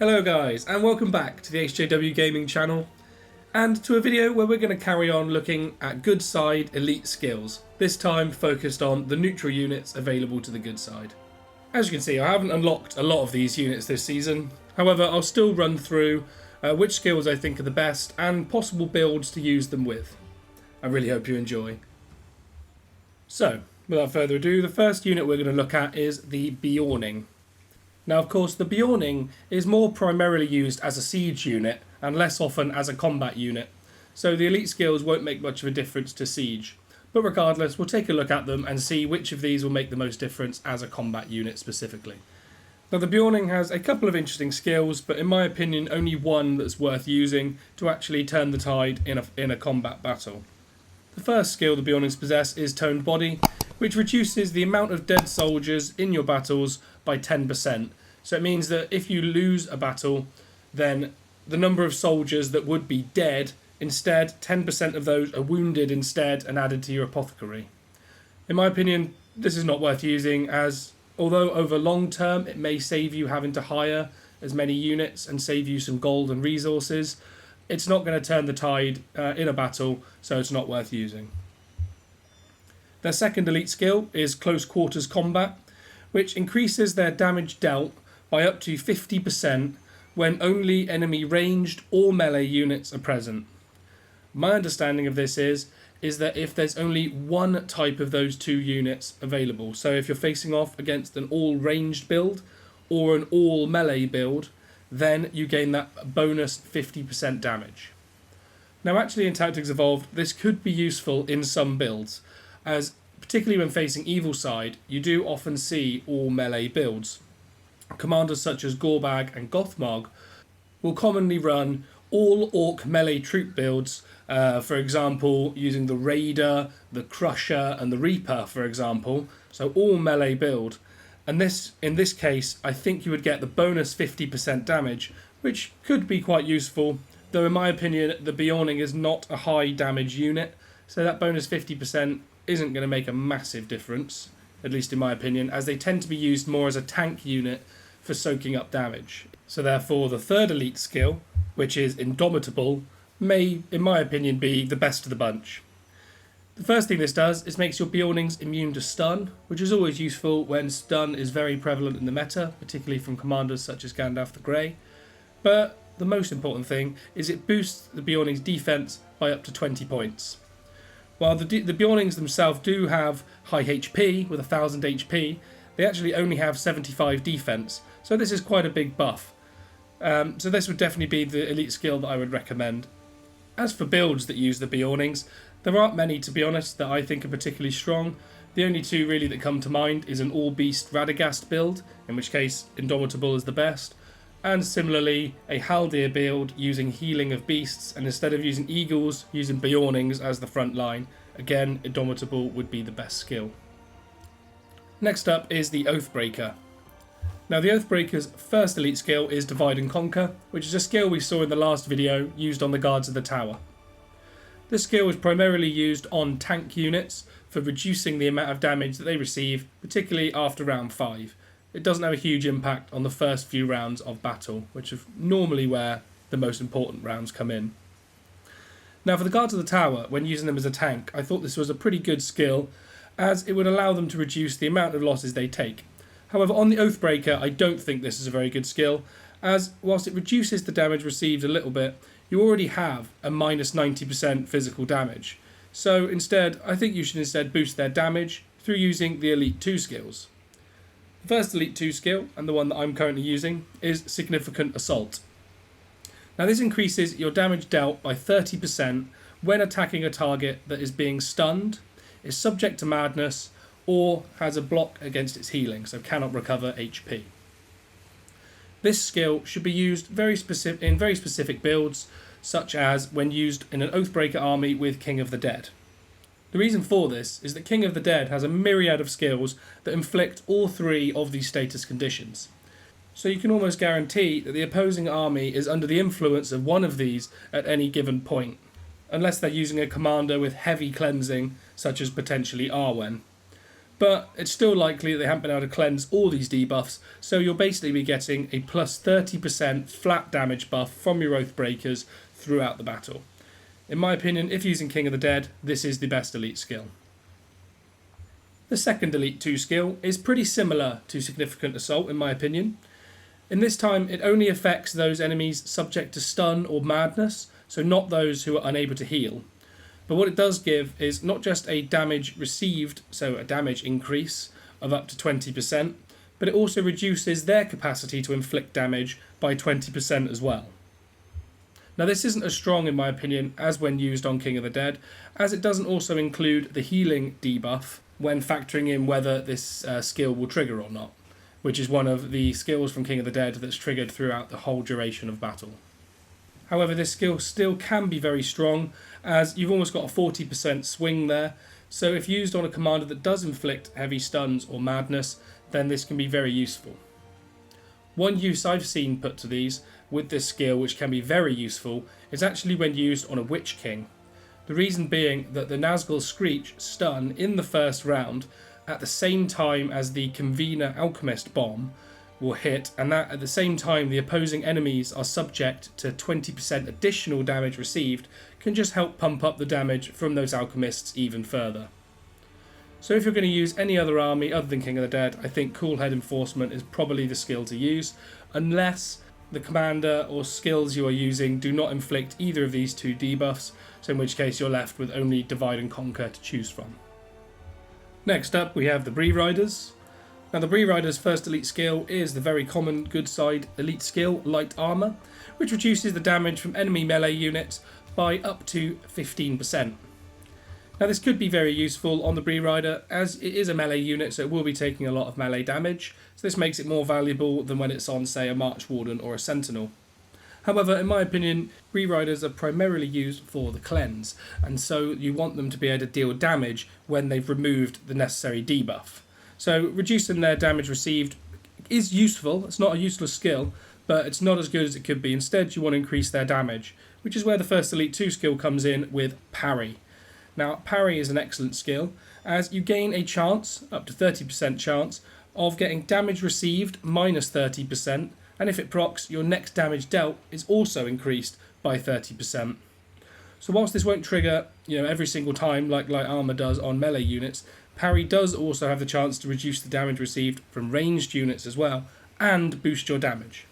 Hello guys, and welcome back to the HJW Gaming channel, and to a video where we're going to carry on looking at good side elite skills, this time focused on the neutral units available to the good side. As you can see, I haven't unlocked a lot of these units this season, however I'll still run through which skills I think are the best and possible builds to use them with. I really hope you enjoy. So, without further ado, the first unit we're going to look at is the Beorning. Now, of course, the Beorning is more primarily used as a siege unit and less often as a combat unit, so the elite skills won't make much of a difference to siege. But regardless, we'll take a look at them and see which of these will make the most difference as a combat unit specifically. Now, the Beorning has a couple of interesting skills, but in my opinion, only one that's worth using to actually turn the tide in a combat battle. The first skill the Beornings possess is Toned Body, which reduces the amount of dead soldiers in your battles by 10%. So it means that if you lose a battle, then the number of soldiers that would be dead, instead 10% of those are wounded instead and added to your apothecary. In my opinion, this is not worth using, as although over long term it may save you having to hire as many units and save you some gold and resources, it's not going to turn the tide in a battle, so it's not worth using. Their second elite skill is Close Quarters Combat, which increases their damage dealt by up to 50% when only enemy ranged or melee units are present. My understanding of this is that if there's only one type of those two units available, so if you're facing off against an all ranged build or an all melee build, then you gain that bonus 50% damage. Now, actually in Tactics Evolved, this could be useful in some builds, as particularly when facing evil side, you do often see all melee builds. Commanders such as Gorbag and Gothmog will commonly run all orc melee troop builds, for example using the Raider, the Crusher and the Reaper, for example, so all melee build. And in this case, I think you would get the bonus 50% damage, which could be quite useful, though in my opinion the Beorning is not a high damage unit, so that bonus 50% isn't going to make a massive difference, at least in my opinion, as they tend to be used more as a tank unit for soaking up damage. So therefore the third elite skill, which is Indomitable, may, in my opinion, be the best of the bunch. The first thing this does is makes your Beornings immune to stun, which is always useful when stun is very prevalent in the meta, particularly from commanders such as Gandalf the Grey. But the most important thing is it boosts the Beornings' defense by up to 20 points. While the Beornings themselves do have high HP, with 1000 HP, they actually only have 75 defense, so this is quite a big buff. So this would definitely be the elite skill that I would recommend. As for builds that use the Beornings, there aren't many, to be honest, that I think are particularly strong. The only two really that come to mind is an all-beast Radagast build, in which case Indomitable is the best, and similarly a Haldir build using Healing of Beasts, and instead of using Eagles, using Beornings as the front line. Again, Indomitable would be the best skill. Next up is the Oathbreaker. Now, the Oathbreaker's first elite skill is Divide and Conquer, which is a skill we saw in the last video used on the guards of the tower. This skill is primarily used on tank units for reducing the amount of damage that they receive, particularly after round 5. It doesn't have a huge impact on the first few rounds of battle, which is normally where the most important rounds come in. Now, for the guards of the tower, when using them as a tank, I thought this was a pretty good skill, as it would allow them to reduce the amount of losses they take. However, on the Oathbreaker, I don't think this is a very good skill, as whilst it reduces the damage received a little bit, you already have a minus 90% physical damage. So instead, I think you should instead boost their damage through using the Elite 2 skills. The first Elite 2 skill, and the one that I'm currently using, is Significant Assault. Now, this increases your damage dealt by 30% when attacking a target that is being stunned, is subject to madness, or has a block against its healing, so cannot recover HP. This skill should be used in very specific builds, such as when used in an Oathbreaker army with King of the Dead. The reason for this is that King of the Dead has a myriad of skills that inflict all three of these status conditions. So you can almost guarantee that the opposing army is under the influence of one of these at any given point, unless they're using a commander with heavy cleansing, such as potentially Arwen. but it's still likely that they haven't been able to cleanse all these debuffs, so you'll basically be getting a plus 30% flat damage buff from your Oathbreakers throughout the battle. In my opinion, if using King of the Dead, this is the best elite skill. The second Elite 2 skill is pretty similar to Significant Assault in my opinion. In this time, it only affects those enemies subject to stun or madness, so not those who are unable to heal. But what it does give is not just a damage received, so a damage increase of up to 20%, but it also reduces their capacity to inflict damage by 20% as well. Now this isn't as strong in my opinion as when used on King of the Dead, as it doesn't also include the healing debuff when factoring in whether this skill will trigger or not, which is one of the skills from King of the Dead that's triggered throughout the whole duration of battle. However, this skill still can be very strong, as you've almost got a 40% swing there, so if used on a commander that does inflict heavy stuns or madness, then this can be very useful. One use I've seen put to these with this skill, which can be very useful, is actually when used on a Witch King. The reason being that the Nazgul Screech stun in the first round at the same time as the Convener Alchemist bomb will hit, and that at the same time the opposing enemies are subject to 20% additional damage received, can just help pump up the damage from those alchemists even further. So if you're going to use any other army other than King of the Dead, I think Cool Head Enforcement is probably the skill to use, unless the commander or skills you are using do not inflict either of these two debuffs, so in which case you're left with only Divide and Conquer to choose from. Next up we have the Bree-riders. Now the Bree-rider's first elite skill is the very common good side elite skill, Light Armour, which reduces the damage from enemy melee units by up to 15%. Now this could be very useful on the Bree-rider, as it is a melee unit, so it will be taking a lot of melee damage, so this makes it more valuable than when it's on, say, a March Warden or a Sentinel. However, in my opinion, Bree-riders are primarily used for the cleanse, and so you want them to be able to deal damage when they've removed the necessary debuff. So reducing their damage received is useful. It's not a useless skill, but it's not as good as it could be. Instead, you want to increase their damage, which is where the first Elite 2 skill comes in with Parry. Now, Parry is an excellent skill, as you gain a chance, up to 30% chance, of getting damage received minus 30%, and if it procs, your next damage dealt is also increased by 30%. So whilst this won't trigger, every single time like Light Armour does on melee units, Parry does also have the chance to reduce the damage received from ranged units as well, and boost your damage.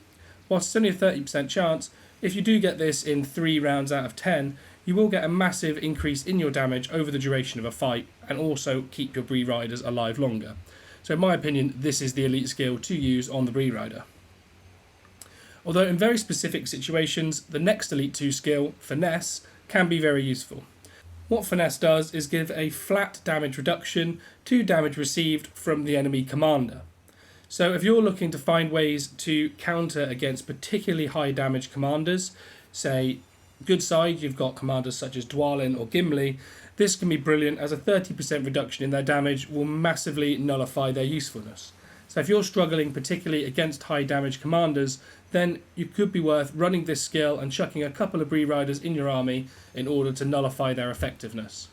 Whilst it's only a 30% chance, if you do get this in 3 rounds out of 10, you will get a massive increase in your damage over the duration of a fight, and also keep your Bree-riders alive longer. So in my opinion, this is the elite skill to use on the Bree-rider. Although in very specific situations, the next Elite 2 skill, Finesse, can be very useful. What Finesse does is give a flat damage reduction to damage received from the enemy commander. So if you're looking to find ways to counter against particularly high damage commanders, say good side, you've got commanders such as Dwalin or Gimli, this can be brilliant, as a 30% reduction in their damage will massively nullify their usefulness. So if you're struggling particularly against high damage commanders, then you could be worth running this skill and chucking a couple of Bree-riders in your army in order to nullify their effectiveness.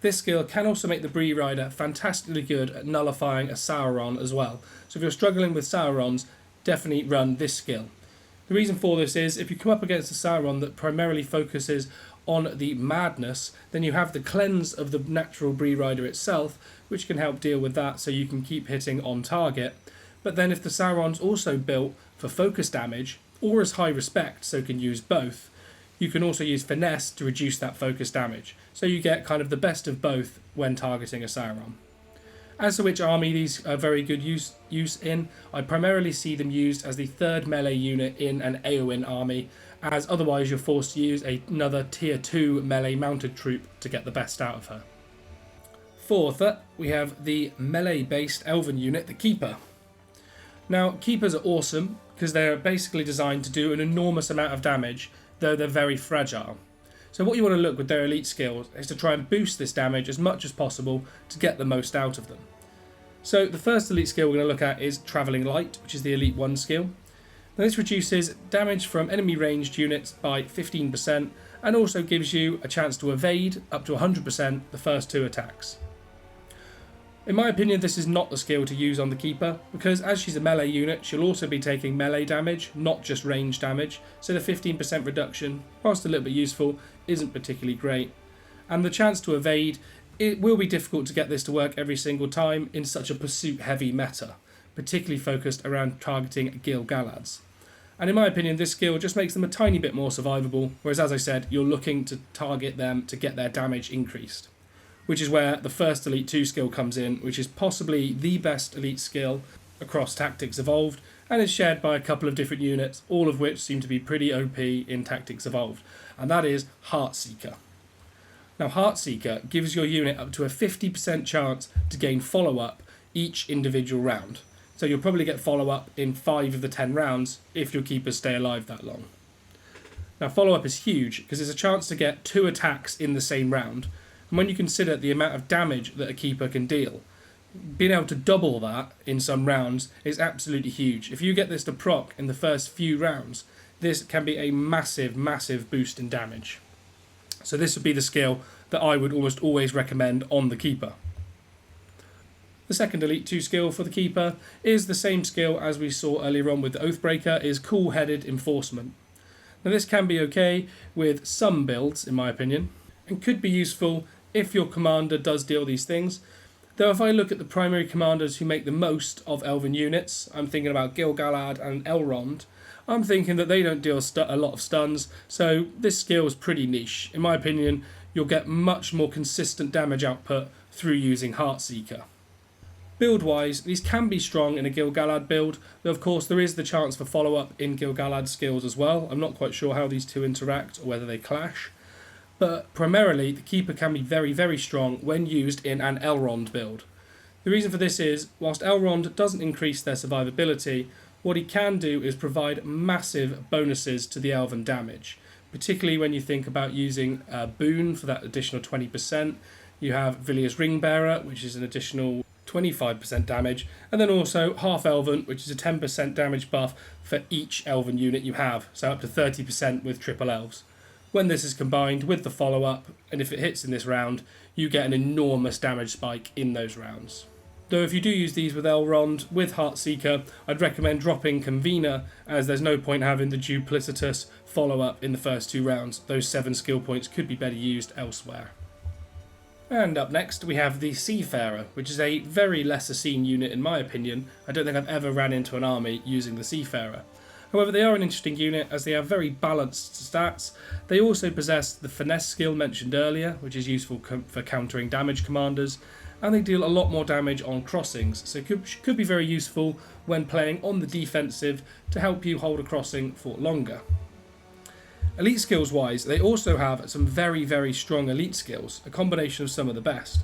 This skill can also make the Bree-rider fantastically good at nullifying a Sauron as well. So if you're struggling with Saurons, definitely run this skill. The reason for this is, if you come up against a Sauron that primarily focuses on the madness, then you have the cleanse of the natural Bree-rider itself, which can help deal with that, so you can keep hitting on target. But then if the Sauron's also built for focus damage, or as high respect, so can use both, you can also use Finesse to reduce that focus damage. So you get kind of the best of both when targeting a Sauron. As to which army these are very good use in, I primarily see them used as the third melee unit in an Eowyn army, as otherwise you're forced to use another tier 2 melee mounted troop to get the best out of her. Fourth up, we have the melee based elven unit, the Keeper. Now, Keepers are awesome because they're basically designed to do an enormous amount of damage, though they're very fragile. So what you want to look with their elite skills is to try and boost this damage as much as possible to get the most out of them. So the first elite skill we're going to look at is Travelling Light, which is the elite 1 skill. Now this reduces damage from enemy ranged units by 15% and also gives you a chance to evade up to 100% the first 2 attacks. In my opinion, this is not the skill to use on the Keeper, because as she's a melee unit, she'll also be taking melee damage, not just range damage, so the 15% reduction, whilst a little bit useful, isn't particularly great. And the chance to evade, it will be difficult to get this to work every single time in such a pursuit-heavy meta, particularly focused around targeting Gil-galads. And in my opinion, this skill just makes them a tiny bit more survivable, whereas as I said, you're looking to target them to get their damage increased. Which is where the first Elite 2 skill comes in, which is possibly the best Elite skill across Tactics Evolved, and is shared by a couple of different units, all of which seem to be pretty OP in Tactics Evolved, and that is Heartseeker. Now Heartseeker gives your unit up to a 50% chance to gain follow-up each individual round. So you'll probably get follow-up in 5 of the 10 rounds if your keepers stay alive that long. Now follow-up is huge because it's a chance to get 2 attacks in the same round, and when you consider the amount of damage that a keeper can deal, being able to double that in some rounds is absolutely huge. If you get this to proc in the first few rounds, this can be a massive, massive boost in damage. So this would be the skill that I would almost always recommend on the keeper. The second Elite 2 skill for the keeper is the same skill as we saw earlier on with the Oathbreaker, is Cool-Headed Enforcement. Now this can be okay with some builds, in my opinion, and could be useful if your commander does deal these things. Though if I look at the primary commanders who make the most of Elven units, I'm thinking about Gil-galad and Elrond, I'm thinking that they don't deal a lot of stuns, so this skill is pretty niche. In my opinion, you'll get much more consistent damage output through using Heartseeker. Build-wise, these can be strong in a Gil-galad build, though of course there is the chance for follow-up in Gil-galad skills as well. I'm not quite sure how these two interact or whether they clash. But primarily, the Keeper can be very, very strong when used in an Elrond build. The reason for this is, whilst Elrond doesn't increase their survivability, what he can do is provide massive bonuses to the Elven damage. Particularly when you think about using Boon for that additional 20%. You have Villiers Ringbearer, which is an additional 25% damage, and then also Half Elven, which is a 10% damage buff for each Elven unit you have, so up to 30% with triple elves. When this is combined with the follow-up, and if it hits in this round, you get an enormous damage spike in those rounds. Though if you do use these with Elrond, with Heartseeker, I'd recommend dropping Convener, as there's no point having the duplicitous follow-up in the first 2 rounds. Those 7 skill points could be better used elsewhere. And up next we have the Seafarer, which is a very lesser seen unit in my opinion. I don't think I've ever ran into an army using the Seafarer. However, they are an interesting unit as they have very balanced stats. They also possess the Finesse skill mentioned earlier, which is useful for countering damage commanders, and they deal a lot more damage on crossings, so it could be very useful when playing on the defensive to help you hold a crossing for longer. Elite skills wise, they also have some very, very strong elite skills, a combination of some of the best.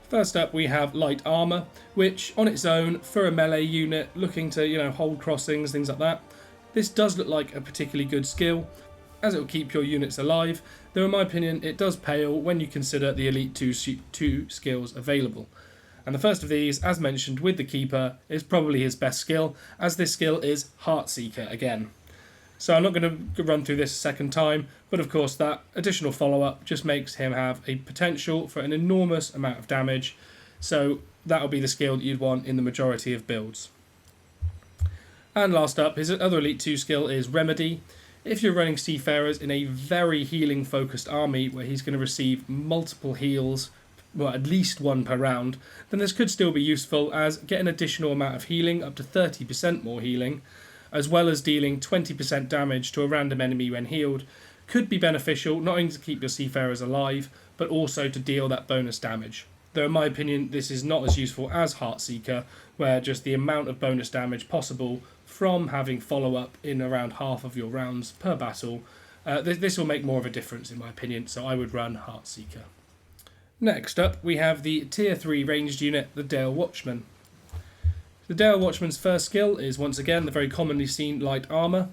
First up we have Light Armour, which on its own, for a melee unit looking to hold crossings, things like that, this does look like a particularly good skill, as it will keep your units alive, though in my opinion it does pale when you consider the Elite 2 skills available. And the first of these, as mentioned with the Keeper, is probably his best skill, as this skill is Heartseeker again. So I'm not going to run through this a second time, but of course that additional follow-up just makes him have a potential for an enormous amount of damage, so that'll be the skill that you'd want in the majority of builds. And last up, his other Elite 2 skill is Remedy. If you're running Seafarers in a very healing focused army where he's going to receive multiple heals, well at least 1 per round, then this could still be useful as get an additional amount of healing, up to 30% more healing, as well as dealing 20% damage to a random enemy when healed, could be beneficial not only to keep your Seafarers alive, but also to deal that bonus damage. Though in my opinion this is not as useful as Heartseeker, where just the amount of bonus damage possible from having follow-up in around half of your rounds per battle, this will make more of a difference in my opinion, so I would run Heartseeker. Next up we have the tier 3 ranged unit, the Dale Watchman. The Dale Watchman's first skill is once again the very commonly seen Light Armour.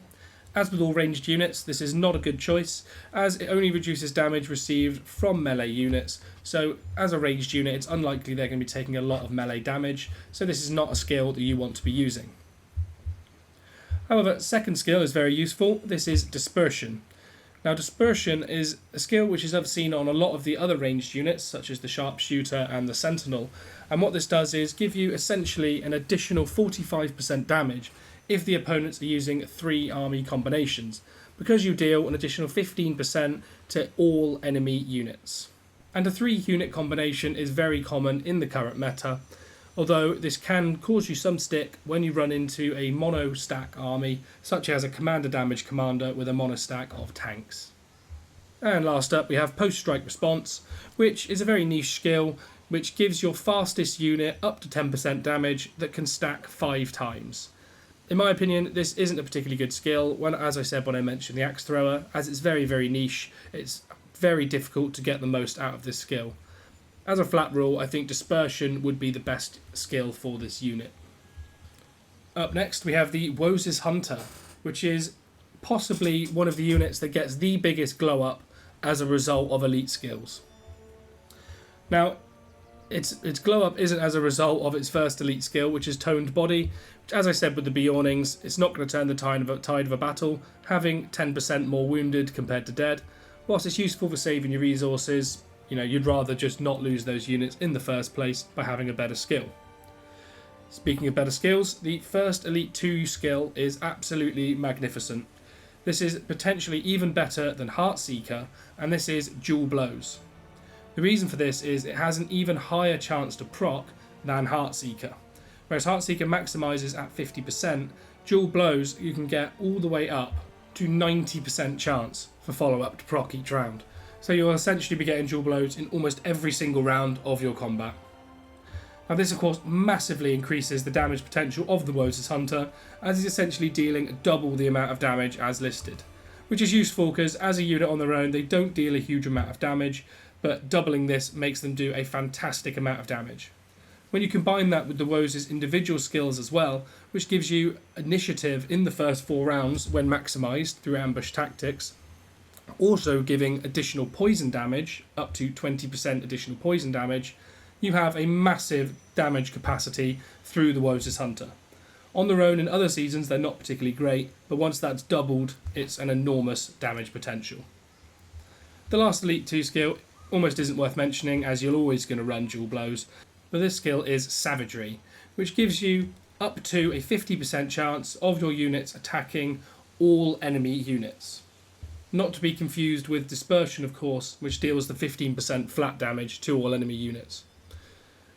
As with all ranged units, this is not a good choice, as it only reduces damage received from melee units, so as a ranged unit it's unlikely they're going to be taking a lot of melee damage, so this is not a skill that you want to be using. However, second skill is very useful. This is Dispersion. Now, Dispersion is a skill which is seen on a lot of the other ranged units, such as the Sharpshooter and the Sentinel, and what this does is give you essentially an additional 45% damage if the opponents are using 3 army combinations, because you deal an additional 15% to all enemy units. And a 3 unit combination is very common in the current meta, although this can cause you some stick when you run into a mono stack army, such as a commander damage commander with a mono stack of tanks. And last up we have Post Strike Response, which is a very niche skill which gives your fastest unit up to 10% damage that can stack 5 times. In my opinion, this isn't a particularly good skill, as I said when I mentioned the Axe Thrower, as it's very, very niche. It's very difficult to get the most out of this skill. As a flat rule, I think Dispersion would be the best skill for this unit. Up next we have the Woses Hunter, which is possibly one of the units that gets the biggest glow up as a result of elite skills. Now, its glow up isn't as a result of its first elite skill, which is Toned Body, which, as I said with the Beornings, it's not going to turn the tide of a battle, having 10% more wounded compared to dead. Whilst it's useful for saving your resources, you'd rather just not lose those units in the first place by having a better skill. Speaking of better skills, the first Elite 2 skill is absolutely magnificent. This is potentially even better than Heartseeker, and this is Dual Blows. The reason for this is it has an even higher chance to proc than Heartseeker. Whereas Heartseeker maximises at 50%, Dual Blows you can get all the way up to 90% chance for follow-up to proc each round. So you'll essentially be getting Dual Blows in almost every single round of your combat. Now this of course massively increases the damage potential of the Woses Hunter, as he's essentially dealing double the amount of damage as listed. Which is useful because as a unit on their own they don't deal a huge amount of damage, but doubling this makes them do a fantastic amount of damage. When you combine that with the Woses' individual skills as well, which gives you initiative in the first 4 rounds when maximised through ambush tactics, also giving additional poison damage, up to 20% additional poison damage, you have a massive damage capacity through the Woses Hunter. On their own in other seasons they're not particularly great, but once that's doubled it's an enormous damage potential. The last Elite 2 skill almost isn't worth mentioning, as you're always going to run Dual Blows, but this skill is Savagery, which gives you up to a 50% chance of your units attacking all enemy units. Not to be confused with Dispersion, of course, which deals the 15% flat damage to all enemy units.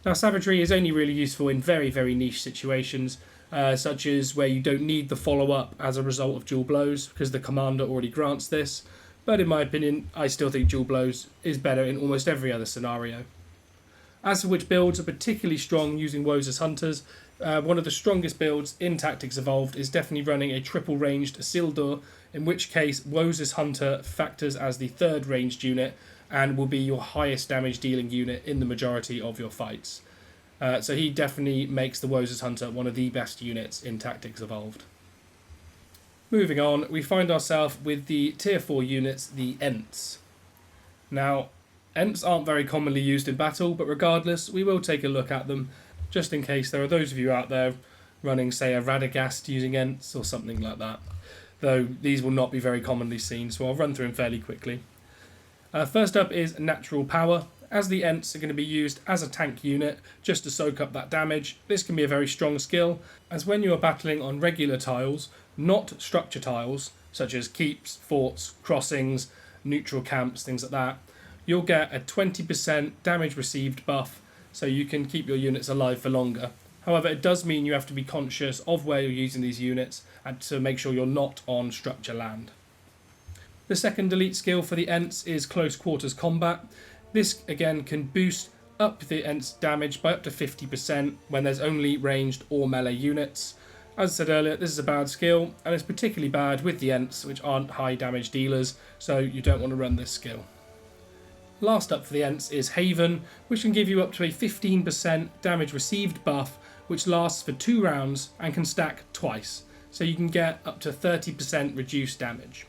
Now, Savagery is only really useful in very, very niche situations, such as where you don't need the follow-up as a result of Dual Blows, because the commander already grants this, but in my opinion, I still think Dual Blows is better in almost every other scenario. As for which builds are particularly strong using Woses Hunters, one of the strongest builds in Tactics Evolved is definitely running a triple ranged Isildur, in which case Woses Hunter factors as the 3rd ranged unit and will be your highest damage dealing unit in the majority of your fights. So he definitely makes the Woses Hunter one of the best units in Tactics Evolved. Moving on, we find ourselves with the tier 4 units, the Ents. Now, Ents aren't very commonly used in battle, but regardless, we will take a look at them, just in case there are those of you out there running, say, a Radagast using Ents or something like that. Though these will not be very commonly seen, so I'll run through them fairly quickly. First up is Natural Power. As the Ents are going to be used as a tank unit, just to soak up that damage, this can be a very strong skill, as when you are battling on regular tiles, not structure tiles, such as keeps, forts, crossings, neutral camps, things like that, you'll get a 20% damage received buff, so you can keep your units alive for longer. However, it does mean you have to be conscious of where you're using these units and to make sure you're not on structure land. The second elite skill for the Ents is Close Quarters Combat. This again can boost up the Ents damage by up to 50% when there's only ranged or melee units. As I said earlier, this is a bad skill, and it's particularly bad with the Ents, which aren't high damage dealers, so you don't want to run this skill. Last up for the Ents is Haven, which can give you up to a 15% damage received buff, which lasts for 2 rounds and can stack twice, so you can get up to 30% reduced damage.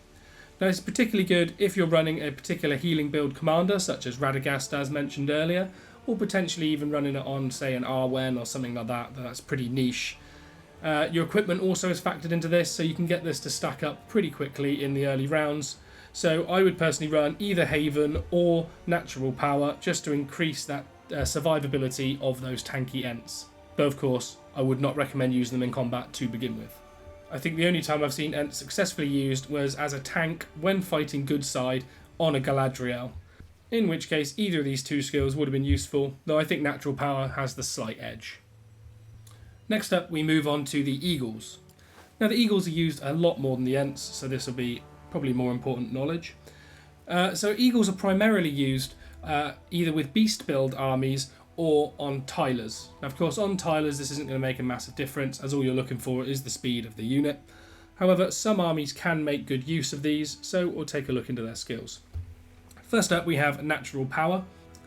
Now it's particularly good if you're running a particular healing build commander, such as Radagast as mentioned earlier, or potentially even running it on, say, an Arwen or something like that, that's pretty niche. Your equipment also is factored into this, so you can get this to stack up pretty quickly in the early rounds. So I would personally run either Haven or Natural Power just to increase that survivability of those tanky Ents. But of course, I would not recommend using them in combat to begin with. I think the only time I've seen Ents successfully used was as a tank when fighting good side on a Galadriel, in which case either of these two skills would have been useful, though I think Natural Power has the slight edge. Next up, we move on to the Eagles. Now, the Eagles are used a lot more than the Ents, so this will be probably more important knowledge. So Eagles are primarily used either with beast build armies or on tilers. Now, of course, on tilers this isn't going to make a massive difference, as all you're looking for is the speed of the unit. However, some armies can make good use of these, so we'll take a look into their skills. First up, we have Natural Power.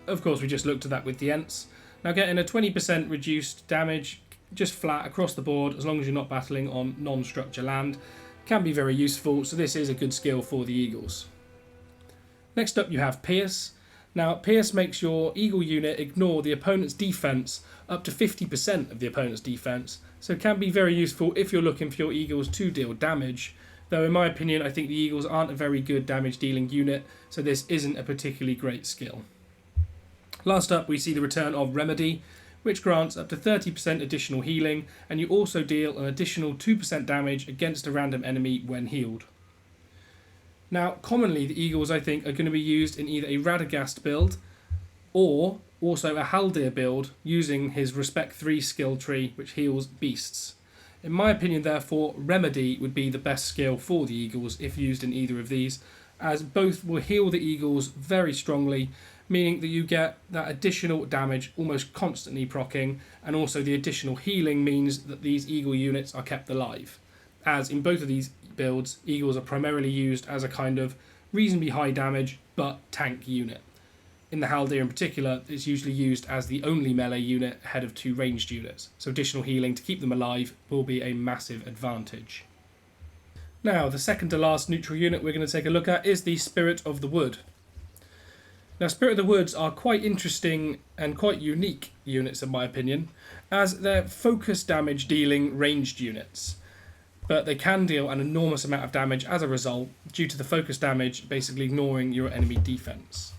Of course, we just looked at that with the Ents. Now, getting a 20% reduced damage just flat across the board, as long as you're not battling on non-structure land, can be very useful, so this is a good skill for the Eagles. Next up, you have Pierce. Now, Pierce makes your Eagle unit ignore the opponent's defense up to 50% of the opponent's defense, so it can be very useful if you're looking for your Eagles to deal damage, though in my opinion I think the Eagles aren't a very good damage dealing unit, so this isn't a particularly great skill. Last up, we see the return of Remedy, which grants up to 30% additional healing, and you also deal an additional 2% damage against a random enemy when healed. Now, commonly the Eagles, I think, are going to be used in either a Radagast build or also a Haldir build using his Respect 3 skill tree, which heals beasts. In my opinion, therefore, Remedy would be the best skill for the Eagles if used in either of these, as both will heal the Eagles very strongly, meaning that you get that additional damage almost constantly proccing, and also the additional healing means that these Eagle units are kept alive. As in both of these builds, Eagles are primarily used as a kind of reasonably high damage but tank unit. In the Haldir in particular, it's usually used as the only melee unit ahead of two ranged units, so additional healing to keep them alive will be a massive advantage. Now, the second to last neutral unit we're going to take a look at is the Spirit of the Wood. Now, Spirit of the Woods are quite interesting and quite unique units in my opinion, as they're focus damage dealing ranged units. But they can deal an enormous amount of damage as a result, due to the focus damage basically ignoring your enemy defense.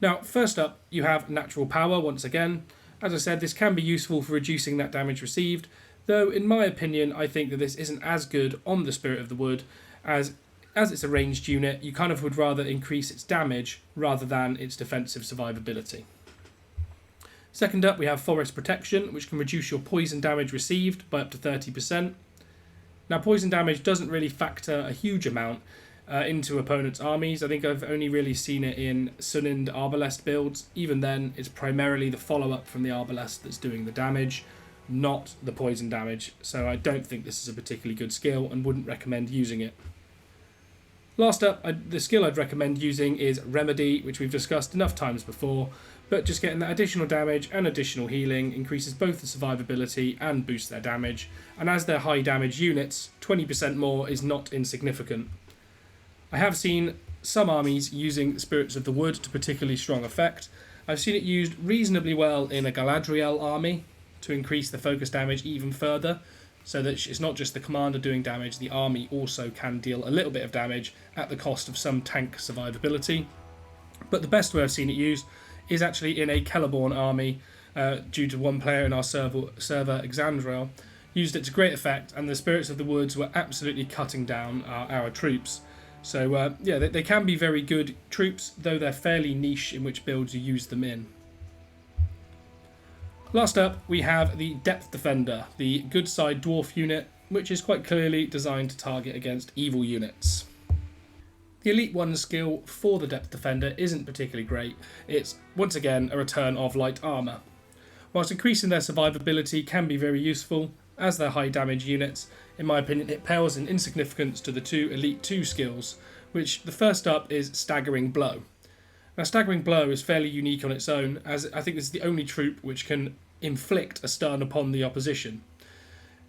Now, first up, you have Natural Power once again. As I said, this can be useful for reducing that damage received, though in my opinion I think that this isn't as good on the Spirit of the Wood, as it's a ranged unit, you kind of would rather increase its damage rather than its defensive survivability. Second up, we have Forest Protection, which can reduce your poison damage received by up to 30%. Now, poison damage doesn't really factor a huge amount into opponents' armies. I think I've only really seen it in Sunind Arbalest builds. Even then, it's primarily the follow-up from the Arbalest that's doing the damage, not the poison damage, so I don't think this is a particularly good skill and wouldn't recommend using it. Last up, the skill I'd recommend using is Remedy, which we've discussed enough times before, but just getting that additional damage and additional healing increases both the survivability and boosts their damage, and as they're high damage units, 20% more is not insignificant. I have seen some armies using Spirits of the Wood to particularly strong effect. I've seen it used reasonably well in a Galadriel army to increase the focus damage even further, so that it's not just the commander doing damage, the army also can deal a little bit of damage at the cost of some tank survivability. But the best way I've seen it used is actually in a Celeborn army, due to one player in our server Exandriel, used it to great effect, and the Spirits of the Woods were absolutely cutting down our troops. So yeah, they can be very good troops, though they're fairly niche in which builds you use them in. Last up, we have the Depth Defender, the good side dwarf unit, which is quite clearly designed to target against evil units. The Elite 1 skill for the Depth Defender isn't particularly great. It's, once again, a return of light armour. Whilst increasing their survivability can be very useful, as they're high damage units, in my opinion it pales in insignificance to the two Elite 2 skills, which the first up is Staggering Blow. Now, Staggering Blow is fairly unique on its own, as I think this is the only troop which can inflict a stun upon the opposition.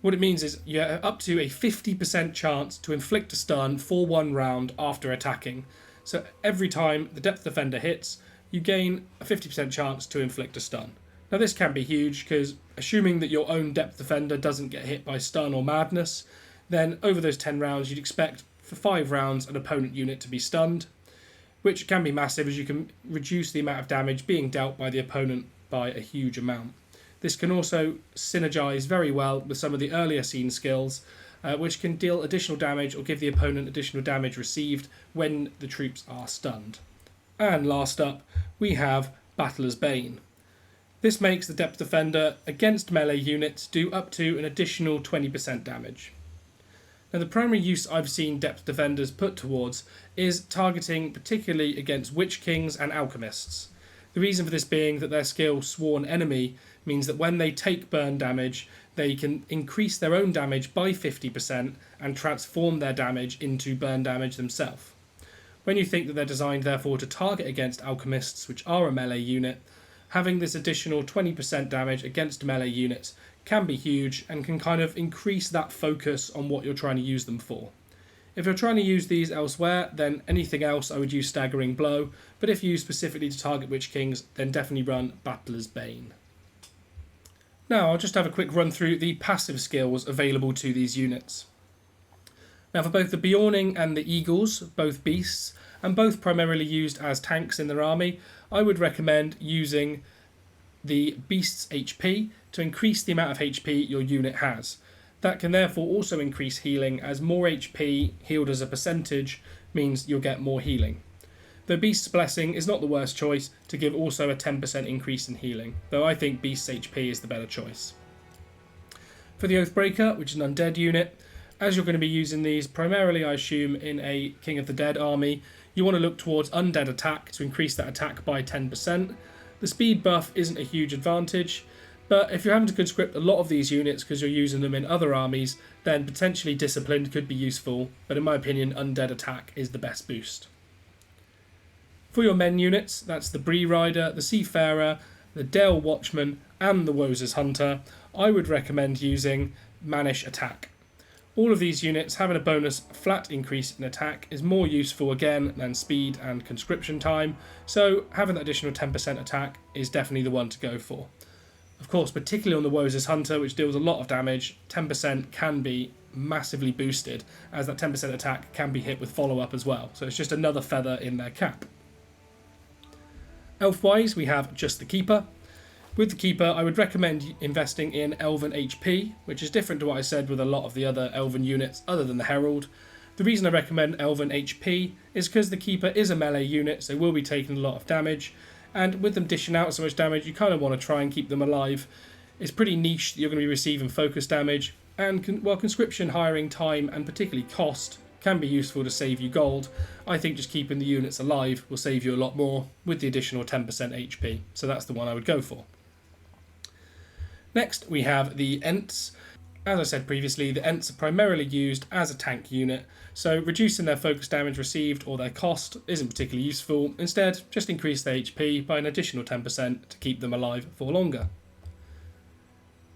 What it means is you have up to a 50% chance to inflict a stun for 1 round after attacking. So every time the Depth Defender hits, you gain a 50% chance to inflict a stun. Now, this can be huge, because assuming that your own Depth Defender doesn't get hit by stun or madness, then over those 10 rounds you'd expect for 5 rounds an opponent unit to be stunned, which can be massive as you can reduce the amount of damage being dealt by the opponent by a huge amount. This can also synergize very well with some of the earlier scene skills, which can deal additional damage or give the opponent additional damage received when the troops are stunned. And last up, we have Battler's Bane. This makes the Depth Defender against melee units do up to an additional 20% damage. Now, the primary use I've seen Depth Defenders put towards is targeting particularly against Witch Kings and Alchemists. The reason for this being that their skill Sworn Enemy means that when they take burn damage, they can increase their own damage by 50% and transform their damage into burn damage themselves. When you think that they're designed therefore to target against Alchemists, which are a melee unit, having this additional 20% damage against melee units can be huge and can kind of increase that focus on what you're trying to use them for. If you're trying to use these elsewhere, then anything else I would use Staggering Blow, but if used specifically to target Witch Kings, then definitely run Battler's Bane. Now I'll just have a quick run through the passive skills available to these units. Now for both the Beorning and the Eagles, both beasts, and both primarily used as tanks in their army, I would recommend using the beast's HP to increase the amount of HP your unit has. That can therefore also increase healing, as more HP healed as a percentage means you'll get more healing. The Beast's Blessing is not the worst choice to give also a 10% increase in healing, though I think Beast's HP is the better choice. For the Oathbreaker, which is an undead unit, as you're going to be using these primarily I assume in a King of the Dead army, you want to look towards undead attack to increase that attack by 10%. The speed buff isn't a huge advantage, but if you're having to conscript a lot of these units because you're using them in other armies, then potentially Disciplined could be useful, but in my opinion undead attack is the best boost. For your men units, that's the Bree-rider, the Seafarer, the Dale Watchman and the Woses Hunter, I would recommend using Mannish Attack. All of these units having a bonus flat increase in attack is more useful again than speed and conscription time, so having that additional 10% attack is definitely the one to go for. Of course, particularly on the Woses Hunter, which deals a lot of damage, 10% can be massively boosted, as that 10% attack can be hit with follow-up as well, so it's just another feather in their cap. Elf-wise, we have just the Keeper. With the Keeper, I would recommend investing in Elven HP, which is different to what I said with a lot of the other Elven units other than the Herald. The reason I recommend Elven HP is because the Keeper is a melee unit, so will be taking a lot of damage, and with them dishing out so much damage, you kind of want to try and keep them alive. It's pretty niche that you're going to be receiving focus damage, and while conscription, hiring time, and particularly cost can be useful to save you gold, I think just keeping the units alive will save you a lot more with the additional 10% HP, so that's the one I would go for. Next, we have the Ents. As I said previously, the Ents are primarily used as a tank unit, so reducing their focus damage received or their cost isn't particularly useful. Instead, just increase their HP by an additional 10% to keep them alive for longer.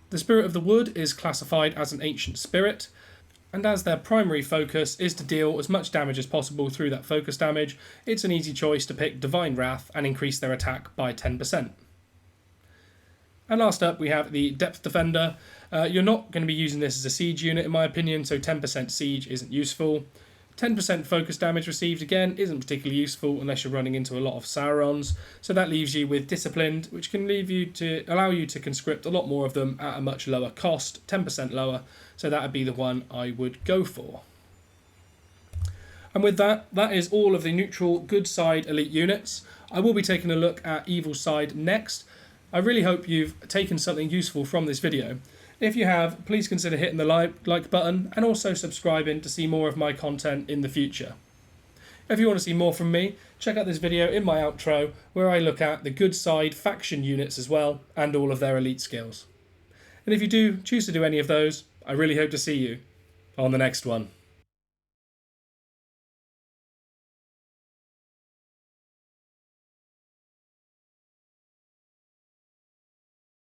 The Spirit of the Wood is classified as an ancient spirit, and as their primary focus is to deal as much damage as possible through that focus damage, it's an easy choice to pick Divine Wrath and increase their attack by 10%. And last up, we have the Depth Defender. You're not going to be using this as a siege unit in my opinion, so 10% siege isn't useful. 10% focus damage received again isn't particularly useful unless you're running into a lot of Saurons, so that leaves you with Disciplined, which can allow you to conscript a lot more of them at a much lower cost, 10% lower, so that would be the one I would go for. And with that, that is all of the neutral good side elite units. I will be taking a look at evil side next. I really hope you've taken something useful from this video. If you have, please consider hitting the like button and also subscribing to see more of my content in the future. If you want to see more from me, check out this video in my outro where I look at the good side faction units as well and all of their elite skills. And if you do choose to do any of those, I really hope to see you on the next one.